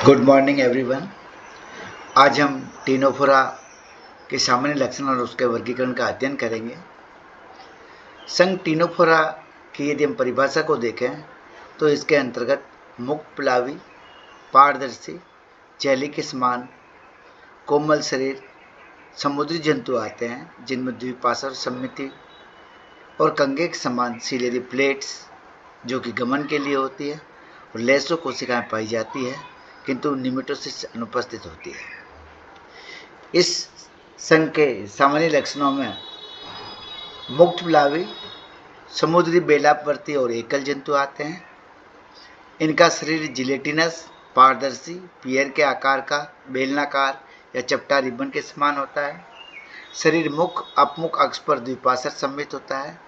Good morning everyone. आज हम Ctenophora के सामान्य लक्षण और उसके वर्गीकरण का अध्ययन करेंगे। संघ टीनोफोरा की यदि हम परिभाषा को देखें तो इसके अंतर्गत मुक्त प्लावी, पारदर्शी, जेली के समान कोमल शरीर समुद्री जंतु आते हैं, जिनमें द्विपार्श्व सममिति और कंगे के समान सीलेरी प्लेट्स जो कि गमन के लिए होती है और लेसो कोशिकाएं पाई जाती है, किंतु निमेटोसिस अनुपस्थित होती है। इस संघ के सामान्य लक्षणों में मुक्त प्लावी, समुद्री बेलावर्ती और एकल जंतु आते हैं। इनका शरीर जिलेटिनस, पारदर्शी, पियर के आकार का, बेलनाकार या चपटा रिबन के समान होता है। शरीर मुख अपमुख अक्ष पर द्विपार्श्व सममित होता है।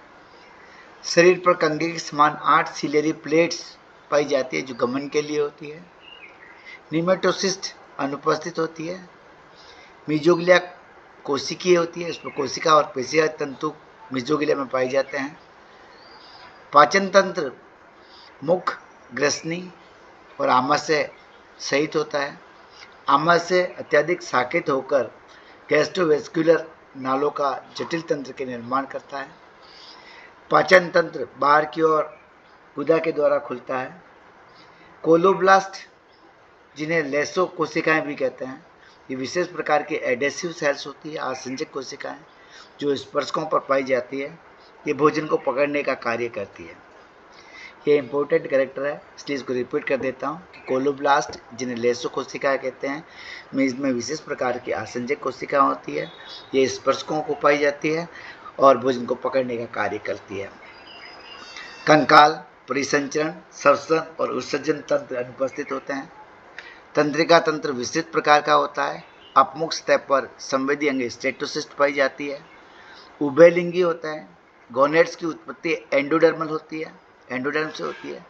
शरीर पर कंघी के समान 8 सिलेरी प्लेट्स पाई जाती है जो गमन के लिए होती है। निमेटोसिस अनुपस्थित होती है। मीजोग्लिया कोशिकीय होती है, इसमें कोशिका और पेशीय तंतु मीजोग्लिया में पाए जाते हैं। पाचन तंत्र मुख, ग्रसनी और आमाशय सहित होता है। आमाशय अत्यधिक शाखित होकर गैस्ट्रोवेस्कुलर नालों का जटिल तंत्र के निर्माण करता है। पाचन तंत्र बाहर की ओर गुदा के द्वारा खुलता है। कोलोब्लास्ट, जिन्हें लेसो कोशिकाएं भी कहते हैं, ये विशेष प्रकार की एडेसिव सेल्स होती है, आसंजक कोशिकाएं जो स्पर्शकों पर पाई जाती है। ये भोजन को पकड़ने का कार्य करती है। ये इंपॉर्टेंट कैरेक्टर है, इसलिए इसको रिपीट कर देता हूँ कि कोलोब्लास्ट, जिन्हें लेसो कोशिकाएं कहते हैं, इसमें विशेष प्रकार की आसंजक कोशिकाएं होती है। ये स्पर्शकों को पाई जाती है और भोजन को पकड़ने का कार्य करती है। कंकाल, परिसंचरण, श्वसन और उत्सर्जन तंत्र अनुपस्थित होते हैं। तंत्रिका तंत्र विस्तृत प्रकार का होता है। अपमुख सतह पर संवेदी अंग स्टेटोसिस्ट पाई जाती है। उभयलिंगी होता है। गोनेड्स की उत्पत्ति एंडोडर्मल होती है, एंडोडर्म से होती है।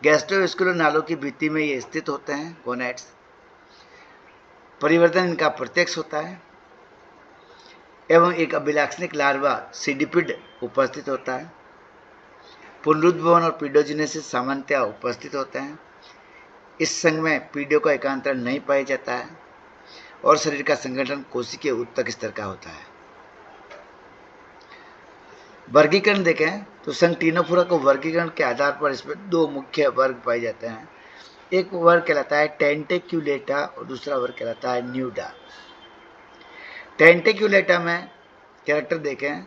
गैस्ट्रोवेस्कुलर नालों की भित्ति में ये स्थित होते हैं गोनेड्स। परिवर्तन इनका प्रत्यक्ष होता है एवं एक अभिलाक्षणिक लार्वा सीडिपिड उपस्थित होता है। पुनरुद्भवन और पीडोजेनेसिस सामान्यतः उपस्थित होते हैं। इस संघ में पीडियों का एकांतरण नहीं पाया जाता है और शरीर का संगठन कोशिकीय उत्तक स्तर का होता है। वर्गीकरण देखें तो संघ टीनोफोरा को वर्गीकरण के आधार पर इसमें 2 मुख्य वर्ग पाए जाते हैं। एक वर्ग कहलाता है टेंटेक्यूलेटा और दूसरा वर्ग कहलाता है न्यूडा। टेंटेक्यूलेटा में कैरेक्टर देखें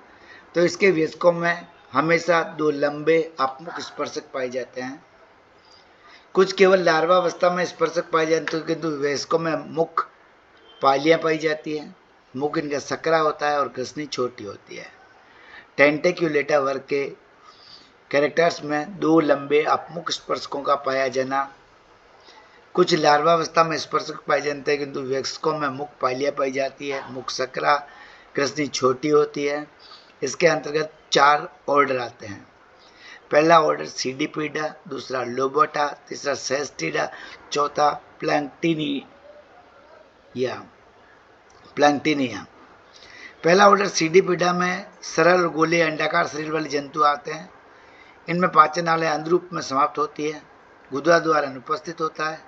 तो इसके वयस्कों में हमेशा 2 लंबे अपमुख स्पर्शक पाए जाते हैं। कुछ केवल लार्वावस्था में स्पर्शक पाए जाते हैं, किंतु वयस्कों में मुख पालियां पाई जाती है। मुख इनका सकरा होता है और ग्रसनी छोटी होती है। टेंटेक्यूलेटा वर्ग के कैरेक्टर्स में 2 लंबे अपमुख स्पर्शकों का पाया जाना। कुछ लार्वावस्था में स्पर्शक पाए जाते हैं, किंतु वयस्कों में मुख पालियां पाई जाती है। मुख सकरा, ग्रसनी छोटी होती है। इसके अंतर्गत 4 ऑर्डर आते हैं। पहला ऑर्डर सीडिपिडा, दूसरा लोबोटा, तीसरा सेस्टिडा, चौथा प्लैंक्टिनिया। पहला ऑर्डर सीडिपिडा में सरल और गोले अंडाकार शरीर वाले जंतु आते हैं। इनमें पाचन नालियां अंधरूप में समाप्त होती है। गुदा द्वार अनुपस्थित होता है।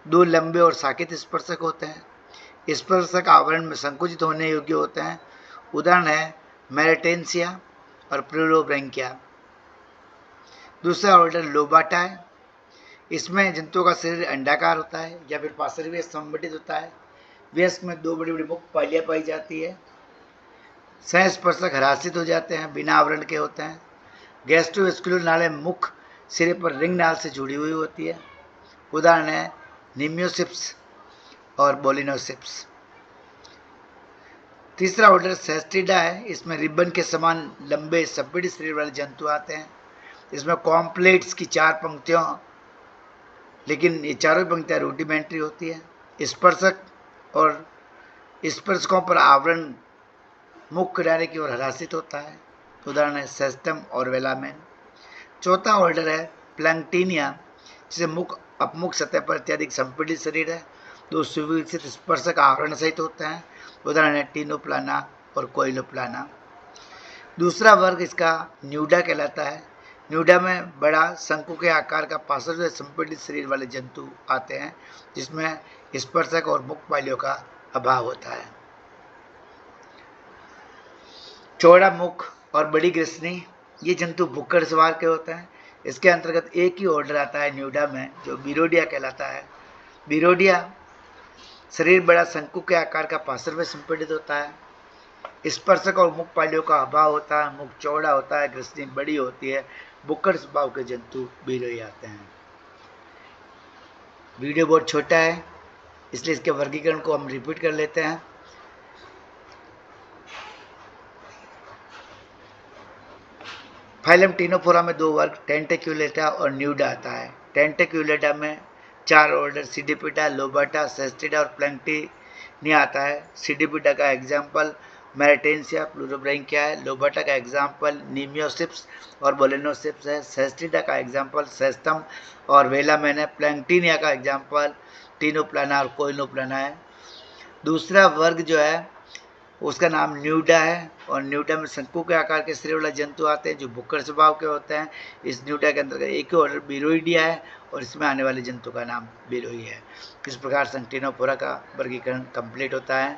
2 लंबे और शाखित स्पर्शक होते हैं। स्पर्शक आवरण में संकुचित होने योग्य होते हैं। उदाहरण है मेरेटेंसिया और प्लूरोब्रैंकिया। दूसरा ऑर्डर लोबाटा है। इसमें जंतुओं का शरीर अंडाकार होता है या फिर पार्श्वीय संगठित होता है। वयस्क में 2 बड़ी बड़ी मुख पालियां पाई जाती है। सहस्पर्शक हरासित हो जाते हैं, बिना आवरण के होते हैं। गैस्ट्रोवेस्कुलर नालें मुख सिरे पर रिंग नाल से जुड़ी हुई होती है। उदाहरण है निम्योसिप्स और बोलिनोसिप्स। तीसरा ऑर्डर सेस्टिडा है। इसमें रिबन के समान लंबे सब्बिड शरीर वाले जंतु आते हैं। इसमें कॉम्प्लेट्स की 4 पंक्तियों, लेकिन ये चारों पंक्तियां रूडिमेंट्री होती है। स्पर्शक और स्पर्शकों पर आवरण मुख किनारे की ओर हरासित होता है। उदाहरण है सेस्टम और वेलामेन। चौथा ऑर्डर है प्लैंक्टिनिया, जिसे मुख अपमुख सतह पर अत्यधिक संपीड़ित शरीर है। 2 सुविकसित स्पर्शक आवरण सहित होते हैं। उदाहरण है टीनोप्लाना और कोइलोप्लाना। दूसरा वर्ग इसका न्यूडा कहलाता है। न्यूडा में बड़ा शंकु के आकार का पार्श्व संपीड़ित शरीर वाले जंतु आते हैं, जिसमें स्पर्शक और मुख पालियों का अभाव होता है। चौड़ा मुख और बड़ी ग्रसनी, ये जंतु भुक्कड़ स्वभाव के होते हैं। इसके अंतर्गत एक ही ऑर्डर आता है न्यूडा में, जो बिरोडिया कहलाता है। बिरोडिया शरीर बड़ा शंकु के आकार का पार्श्व में संपीड़ित होता है। स्पर्शक और मुख पालियों का अभाव होता है, मुख चौड़ा होता है, ग्रसनी बड़ी होती है। भुक्कड़ स्वभाव के जंतु बिरोई आते हैं। वीडियो बहुत छोटा है, इसलिए इसके वर्गीकरण को हम रिपीट कर लेते हैं। फाइलम टीनोफोरा में 2 वर्ग टेंटेक्युलेटा और न्यूडा आता है। टेंटेक्युलेटा में 4 ऑर्डर सीडिपिटा, लोबाटा, सेस्टिडा और प्लैंक्टिनिया आता है। सीडिपिटा का एग्जाम्पल मैरिटेंसिया, प्लूरोब्रैंकिया है। लोबाटा का एग्जाम्पल नीमियोसिप्स और बोलेनोसिप्स है। सेस्टिडा का एग्जाम्पल सेस्टम और वेलामेन है। प्लैंक्टिनिया का एग्जाम्पल टीनोप्लाना और कोइनोप्लाना है। दूसरा वर्ग जो है उसका नाम न्यूडा है, और न्यूडा में शंकु के आकार के शरीर वाला जंतु आते हैं, जो भुक्कड़ स्वभाव के होते हैं। इस न्यूडा के अंतर्गत एक ही ऑर्डर बिरोइडिया है, और इसमें आने वाले जंतु का नाम बिरोई है। इस प्रकार संग टीनोफोरा का वर्गीकरण कंप्लीट होता है।